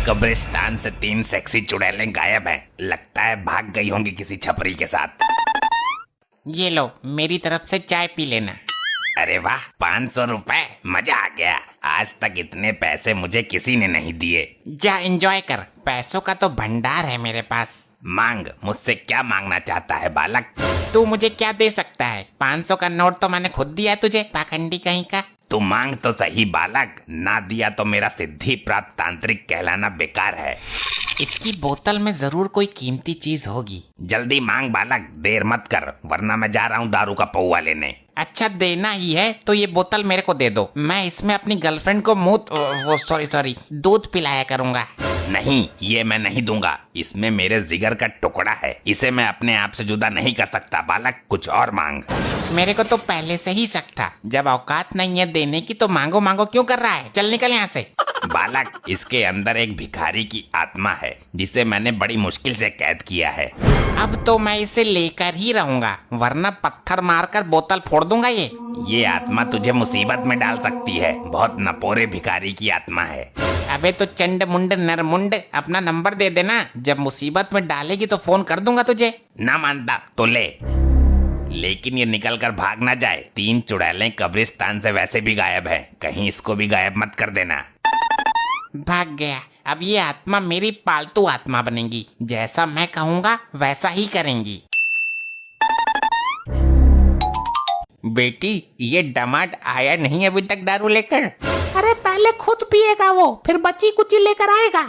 कब्रिस्तान से 3 सेक्सी चुड़ैलें गायब हैं। लगता है भाग गई होंगी किसी छपरी के साथ। ये लो, मेरी तरफ से चाय पी लेना। अरे वाह, 500 रुपए, मजा आ गया। आज तक इतने पैसे मुझे किसी ने नहीं दिए। जा एंजॉय कर, पैसों का तो भंडार है मेरे पास। मांग, मुझसे क्या मांगना चाहता है बालक? तू मुझे क्या दे सकता है? 500 का नोट तो मैंने खुद दिया तुझे, पाखंडी कहीं का। तू मांग तो सही बालक, ना दिया तो मेरा सिद्धि प्राप्त तांत्रिक कहलाना बेकार है। इसकी बोतल में जरूर कोई कीमती चीज होगी। जल्दी मांग बालक, देर मत कर, वरना मैं जा रहा हूँ दारू का पौवा लेने। अच्छा, देना ही है तो ये बोतल मेरे को दे दो। मैं इसमें अपनी गर्लफ्रेंड को सॉरी दूध पिलाया करूंगा। नहीं, ये मैं नहीं दूंगा। इसमें मेरे जिगर का टुकड़ा है, इसे मैं अपने आप से जुदा नहीं कर सकता बालक। कुछ और मांग। मेरे को तो पहले से ही शक था, जब औकात नहीं है देने की तो मांगो मांगो क्यों कर रहा है? चल निकल यहाँ से। बालक, इसके अंदर एक भिखारी की आत्मा है जिसे मैंने बड़ी मुश्किल से कैद किया है। अब तो मैं इसे लेकर ही रहूंगा, वरना पत्थर मारकर बोतल फोड़ दूंगा। ये आत्मा तुझे मुसीबत में डाल सकती है। बहुत नपोरे भिखारी की आत्मा है। अबे तो चंड मुंड नरमुंड, अपना नंबर दे देना, जब मुसीबत में डालेगी तो फोन कर दूंगा तुझे। ना मानता तो ले, लेकिन ये निकल कर भाग ना जाए। 3 चुड़ैलें कब्रिस्तान से वैसे भी गायब है, कहीं इसको भी गायब मत कर देना। भाग गया। अब ये आत्मा मेरी पालतू आत्मा बनेगी, जैसा मैं कहूँगा वैसा ही करेंगी। बेटी, ये दामाद आया नहीं अभी तक दारू लेकर? अरे पहले खुद पिएगा वो, फिर बची कुची लेकर आएगा।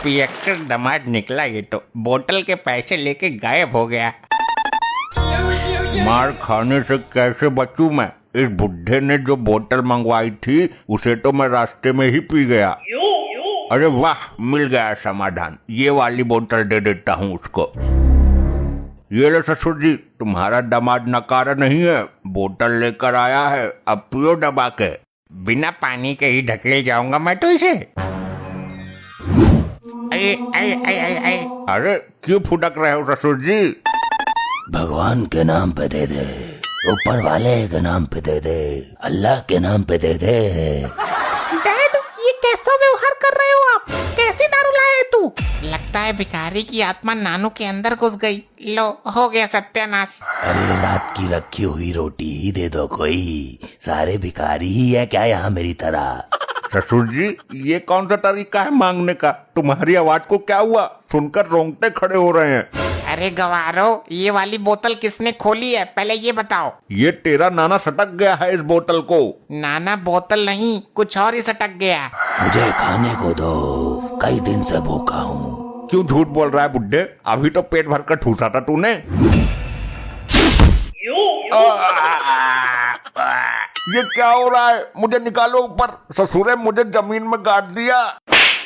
पियक्कर दामाद निकला ये तो, बोतल के पैसे लेके गायब हो गया। मार खाने से कैसे बचूं मैं? इस बुढ़े ने जो बोतल मंगवाई थी उसे तो मैं रास्ते में ही पी गया। अरे वाह, मिल गया समाधान। ये वाली बोतल दे देता हूँ उसको। ये लो ससुर जी, तुम्हारा दामाद नकारा नहीं है, बोतल लेकर आया है, अब पियो दबा के। बिना पानी के ही ढकेल जाऊंगा मैं तो इसे। अरे क्यों फुटक रहे हो ससुर जी? भगवान के नाम पे दे दे, ऊपर वाले के नाम पे दे दे, अल्लाह के नाम पे दे दे। डैड, ये कैसा व्यवहार कर रहे हो आप? कैसी दारू लाए तू? लगता है भिखारी की आत्मा नानू के अंदर घुस गई। लो, हो गया सत्यानाश। अरे रात की रखी हुई रोटी ही दे दो कोई, सारे भिखारी ही है क्या यहाँ मेरी तरह? ससुर जी, ये कौन सा तरीका है मांगने का? तुम्हारी आवाज को क्या हुआ? सुनकर रोंगटे खड़े हो रहे हैं। अरे गवारो, ये वाली बोतल किसने खोली है, पहले ये बताओ। ये तेरा नाना सटक गया है इस बोतल को। नाना बोतल नहीं, कुछ और ही सटक गया। मुझे खाने को दो, कई दिन से भूखा हूँ। क्यों झूठ बोल रहा है बुड्ढे? अभी तो पेट भर कर ठूसा था तूने। ये क्या हो रहा है? मुझे निकालो ऊपर। ससुरे मुझे जमीन में गाड़ दिया।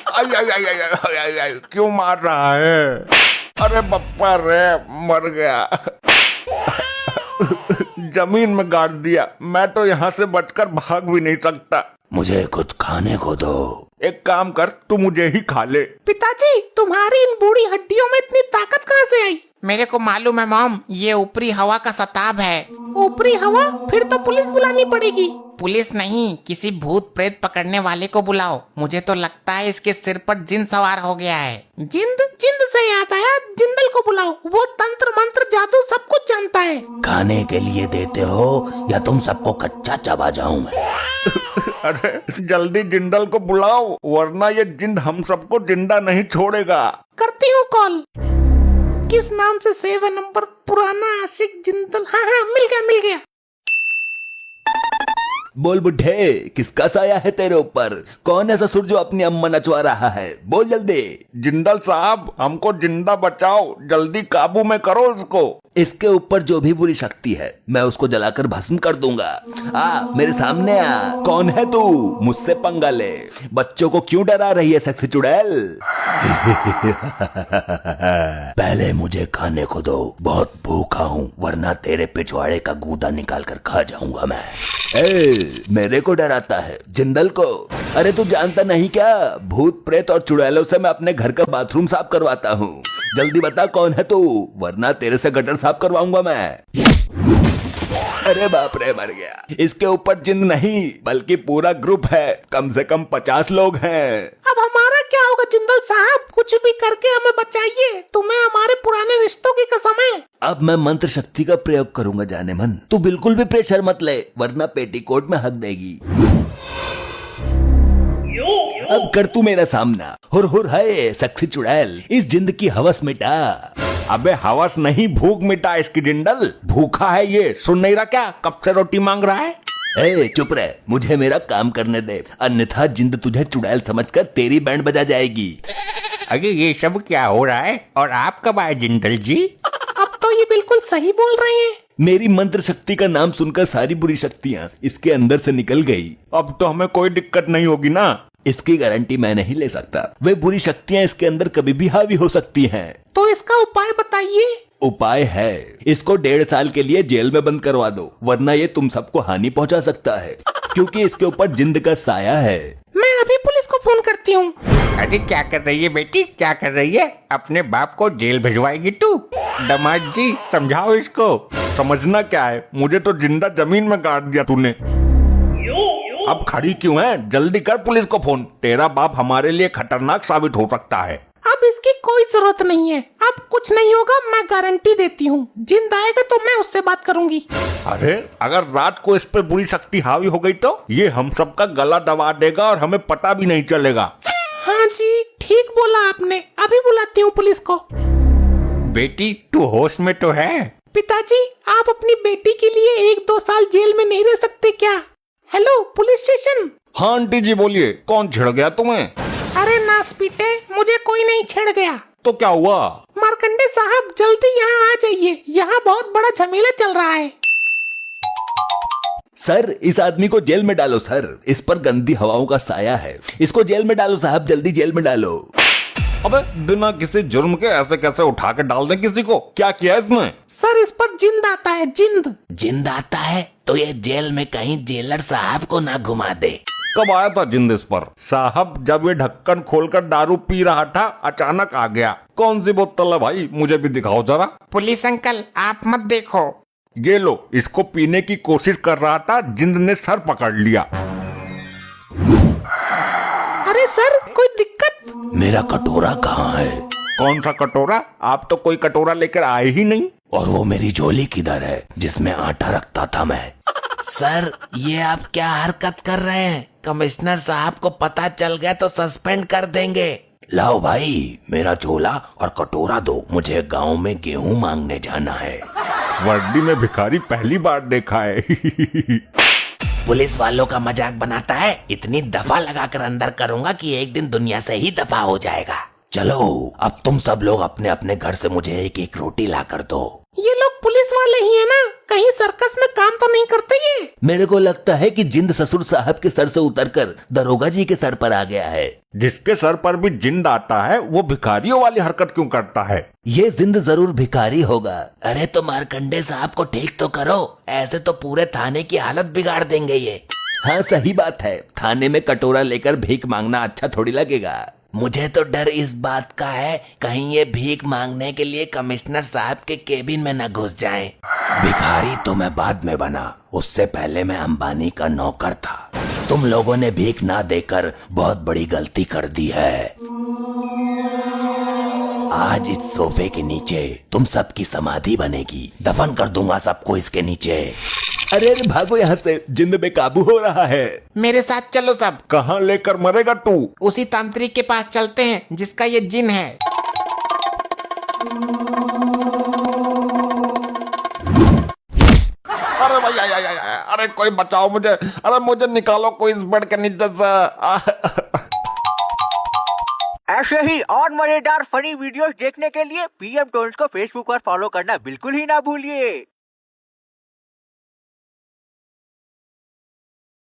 आई आई आई आई आई आई आई, क्यों मार रहा है? अरे बप्पा रे, मर गया। जमीन में गाड़ दिया। मैं तो यहाँ से बचकर भाग भी नहीं सकता। मुझे कुछ खाने को दो। एक काम कर, तू मुझे ही खा ले। पिताजी, तुम्हारी इन बूढ़ी हड्डियों में इतनी ताकत कहाँ से आई? मेरे को मालूम है मॉम, ये ऊपरी हवा का सताब है। ऊपरी हवा? फिर तो पुलिस बुलानी पड़ेगी। पुलिस नहीं, किसी भूत प्रेत पकड़ने वाले को बुलाओ। मुझे तो लगता है इसके सिर पर जिन सवार हो गया है। जिंद? जिंद से याद आया, जिंदल को बुलाओ, वो तंत्र मंत्र जादू सब कुछ जानता है। खाने के लिए देते हो या तुम सबको कच्चा चबा जाऊं मैं? अरे जल्दी जिंदल को बुलाओ, वरना ये जिंद हम सबको जिंदा नहीं छोड़ेगा। करती हूँ कॉल। किस नाम से सेव है नंबर? पुराना आशिक जिंदल। हाँ हाँ, मिल गया मिल गया। बोल बुढ़े, किसका साया है तेरे ऊपर? कौन है ससुर जो अपनी अम्मा नचवा रहा है? बोल जल्दी। जिंदल साहब, हमको जिंदा बचाओ, जल्दी काबू में करो इसको। इसके ऊपर जो भी बुरी शक्ति है मैं उसको जलाकर भस्म कर दूंगा। मेरे सामने आ। कौन है तू? मुझसे पंगा ले। बच्चों को क्यों डरा रही है सेक्सी चुड़ैल? पहले मुझे खाने को दो, बहुत भूखा हूँ, वरना तेरे पिछवाड़े का गूदा निकाल कर खा जाऊंगा मैं। मेरे को डराता है? जिंदल को? अरे तू जानता नहीं क्या, भूत प्रेत और चुड़ैलों से मैं अपने घर का बाथरूम साफ करवाता हूँ। जल्दी बता कौन है तू, वरना तेरे से गटर साफ करवाऊंगा मैं। अरे बाप रे, मर गया। इसके ऊपर जिंद नहीं बल्कि पूरा ग्रुप है, कम से कम 50 लोग हैं। अब हमारा क्या होगा जिंदल साहब? कुछ भी करके हमें बचाइए, तुम्हें हमारे पुराने रिश्तों की कसम है। अब मैं मंत्र शक्ति का प्रयोग करूंगा जाने मन। तू बिल्कुल भी प्रेशर मत ले, वरना पेटीकोट में हक देगी। अब कर तू मेरा सामना। हुर हुर है सक्सी चुड़ैल, इस जिंद की हवस मिटा। अबे हवस नहीं, भूख मिटा इसकी जिंदल। भूखा है ये, सुन नहीं रहा क्या? कब से रोटी मांग रहा है? ए चुप रह, मुझे मेरा काम करने दे, अन्यथा जिंद तुझे चुड़ैल समझकर तेरी बैंड बजा जाएगी। अरे ये सब क्या हो रहा है? और आप कब आए जिंदल जी? अब तो ये बिल्कुल सही बोल रहे हैं। मेरी मंत्र शक्ति का नाम सुनकर सारी बुरी शक्तियाँ इसके अंदर से निकल गई। अब तो हमें कोई दिक्कत नहीं होगी ना? इसकी गारंटी मैं नहीं ले सकता। वे बुरी शक्तियाँ इसके अंदर कभी भी हावी हो सकती हैं। तो इसका उपाय बताइए। उपाय है, इसको 1.5 साल के लिए जेल में बंद करवा दो, वरना ये तुम सबको हानि पहुंचा सकता है, क्योंकि इसके ऊपर जिंद का साया है। मैं अभी पुलिस को फोन करती हूँ। अरे क्या कर रही है बेटी, क्या कर रही है? अपने बाप को जेल भिजवाएगी तू? दामाद जी समझाओ इसको। समझना क्या है, मुझे तो जिंदा जमीन में गाड़ दिया तूने। अब खड़ी क्यों है? जल्दी कर पुलिस को फोन। तेरा बाप हमारे लिए खतरनाक साबित हो सकता है। अब इसकी कोई जरूरत नहीं है, अब कुछ नहीं होगा, मैं गारंटी देती हूँ। जिंद आएगा तो मैं उससे बात करूंगी। अरे अगर रात को इस पे बुरी शक्ति हावी हो गई तो ये हम सबका गला दबा देगा और हमें पता भी नहीं चलेगा। हाँ जी, ठीक बोला आपने। अभी बुलाती हूँ पुलिस को। बेटी तू होश में तो है? पिताजी, आप अपनी बेटी के लिए 1-2 साल जेल में नहीं रह सकते क्या? Hello police station. हाँ आंटी जी बोलिए, कौन छिड़ गया तुम्हें? अरे नास पीटे, मुझे कोई नहीं छेड़ गया। तो क्या हुआ? मार्कंडे साहब जल्दी यहाँ आ जाइए, यहाँ बहुत बड़ा झमेला चल रहा है। सर इस आदमी को जेल में डालो सर, इस पर गंदी हवाओं का साया है। इसको जेल में डालो साहब, जल्दी जेल में डालो। अबे बिना किसी जुर्म के ऐसे कैसे उठा के डाल दे किसी को? क्या किया इसने? सर इस पर जिंद आता है, जिंद। जिंद आता है तो ये जेल में कहीं जेलर साहब को ना घुमा दे। कब आया था जिंद इस पर? साहब जब ये ढक्कन खोलकर दारू पी रहा था अचानक आ गया। कौन सी बोतल है भाई, मुझे भी दिखाओ जरा। पुलिस अंकल आप मत देखो। ये लो, इसको पीने की कोशिश कर रहा था, जिंद ने सर पकड़ लिया। अरे सर कोई दिक्कत? मेरा कटोरा कहाँ है? कौन सा कटोरा? आप तो कोई कटोरा लेकर आए ही नहीं। और वो मेरी झोली किधर है जिसमें आटा रखता था मैं? सर ये आप क्या हरकत कर रहे हैं? कमिश्नर साहब को पता चल गया तो सस्पेंड कर देंगे। लाओ भाई मेरा झोला और कटोरा दो, मुझे गांव में गेहूं मांगने जाना है। वर्दी में भिखारी पहली बार देखा है। पुलिस वालों का मजाक बनाता है, इतनी दफा लगाकर अंदर करूंगा कि एक दिन दुनिया से ही दफा हो जाएगा। चलो अब तुम सब लोग अपने अपने घर से मुझे 1-1 रोटी ला कर दो। ये लोग पुलिस वाले ही है ना? कहीं सर्कस में काम तो नहीं करते ये? मेरे को लगता है कि जिंद ससुर साहब के सर से उतरकर दरोगा जी के सर पर आ गया है। जिसके सर पर भी जिंद आता है वो भिखारियों वाली हरकत क्यों करता है? ये जिंद जरूर भिखारी होगा। अरे तो मार्कंडे साहब को ठीक तो करो, ऐसे तो पूरे थाने की हालत बिगाड़ देंगे ये। हाँ सही बात है, थाने में कटोरा लेकर भीख मांगना अच्छा थोड़ी लगेगा। मुझे तो डर इस बात का है कहीं ये भीख मांगने के लिए कमिश्नर साहब के केबिन में न घुस जाएं। भिखारी तो मैं बाद में बना, उससे पहले मैं अंबानी का नौकर था। तुम लोगों ने भीख ना देकर बहुत बड़ी गलती कर दी है। आज इस सोफे के नीचे तुम सबकी समाधि बनेगी, दफन कर दूंगा सबको इसके नीचे। अरे अरे भागो यहाँ से, जिंद बेकाबू हो रहा है। मेरे साथ चलो सब। कहाँ लेकर मरेगा तू? उसी तांत्रिक के पास चलते हैं जिसका ये जिन है। अरे भैया, अरे कोई बचाओ मुझे, अरे मुझे निकालो कोई इस बेड के नीचे से। ऐसे ही और मजेदार फनी वीडियोस देखने के लिए पीएम टोन्स को फेसबुक पर फॉलो करना बिल्कुल ही ना भूलिए।